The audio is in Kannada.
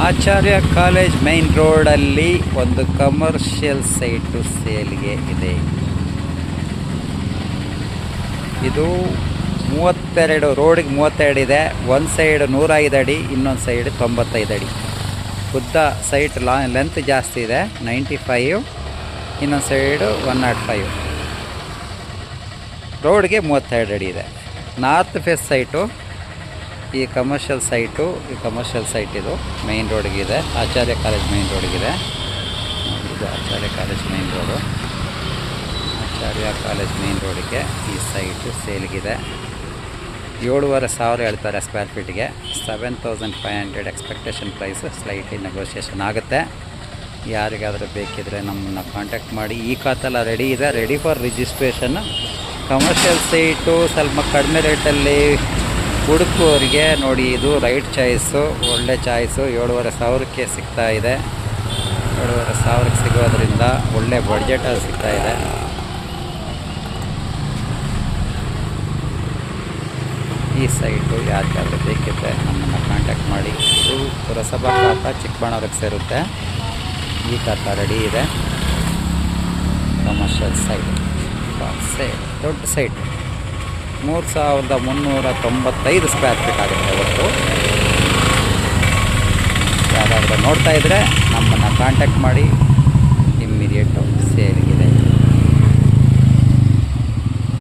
ಆಚಾರ್ಯ ಕಾಲೇಜ್ ಮೈನ್ ರೋಡಲ್ಲಿ ಒಂದು ಕಮರ್ಷಿಯಲ್ ಸೈಟು ಸೇಲ್ಗೆ ಇದೆ. ಇದು 32 ರೋಡಿಗೆ 32 ಇದೆ. ಒಂದು ಸೈಡ್ 105 ಅಡಿ, ಇನ್ನೊಂದು ಸೈಡ್ 95 ಅಡಿ. ಉದ್ದ ಸೈಟ್ ಲೆಂತ್ ಜಾಸ್ತಿ ಇದೆ, 95. ಇನ್ನೊಂದು ಸೈಡು 105. ರೋಡ್ಗೆ 32 ಅಡಿ ಇದೆ. ನಾರ್ತ್ ಫೇಸ್ ಸೈಟು ಈ ಕಮರ್ಷಿಯಲ್ ಸೈಟ್ ಇದು ಮೈನ್ ರೋಡ್ಗಿದೆ. ಆಚಾರ್ಯ ಕಾಲೇಜ್ ಮೈನ್ ರೋಡ್ಗಿದೆ. ಇದು Acharya college main road. Acharya college main ರೋಡಿಗೆ ಈ ಸೈಟು ಸೇಲ್ಗಿದೆ. 7,500 ಹೇಳ್ತಾರೆ ಸ್ಕ್ವೇರ್ ಫೀಟ್ಗೆ. 7,500 ಎಕ್ಸ್ಪೆಕ್ಟೇಷನ್ ಪ್ರೈಸು. ಸ್ಲೈಟ್ಲಿ ನೆಗೋಷಿಯೇಷನ್ ಆಗುತ್ತೆ. ಯಾರಿಗಾದರೂ ಬೇಕಿದ್ರೆ ನಮ್ಮನ್ನು ಕಾಂಟ್ಯಾಕ್ಟ್ ಮಾಡಿ. ಈ ಖಾತೆಲ್ಲ ರೆಡಿ ಇದೆ, ready for registration. Commercial site ಸ್ವಲ್ಪ ಕಡಿಮೆ ರೇಟಲ್ಲಿ ಹುಡುಕೋರಿಗೆ ನೋಡಿ, ಇದು ರೈಟ್ ಚಾಯ್ಸು, ಒಳ್ಳೆ ಚಾಯ್ಸು. 7,500ಕ್ಕೆ ಸಿಗ್ತಾಯಿದೆ. 7,500ಕ್ಕೆ ಸಿಗೋದ್ರಿಂದ ಒಳ್ಳೆ ಬಡ್ಜೆಟಲ್ಲಿ ಸಿಗ್ತಾಯಿದೆ. ಈ ಸೈಟು ಯಾರಿಗಾದರೂ ಬೇಕಿದ್ದರೆ ನಮ್ಮನ್ನು ಕಾಂಟ್ಯಾಕ್ಟ್ ಮಾಡಿ. ಇದು ಪುರಸಭಾ ಖಾತಾ ಚಿಕ್ಕಬಳ್ಳಾಪುರಕ್ಕೆ ಸೇರುತ್ತೆ. ಈ ಖಾತಾ ರೆಡಿ ಇದೆ. ಕಮರ್ಷಿಯಲ್ ಸೈಟ್ ದೊಡ್ಡ ಸೈಟ್ 3,395 ಸ್ಕ್ವೇರ್ ಫೀಟ್ ಆಗುತ್ತೆ ಒಟ್ಟು. ಯಾರಾದರೂ ನೋಡ್ತಾ ಇದ್ದರೆ ನಮ್ಮನ್ನು ಕಾಂಟ್ಯಾಕ್ಟ್ ಮಾಡಿ. ಇಮ್ಮಿಡಿಯೇಟು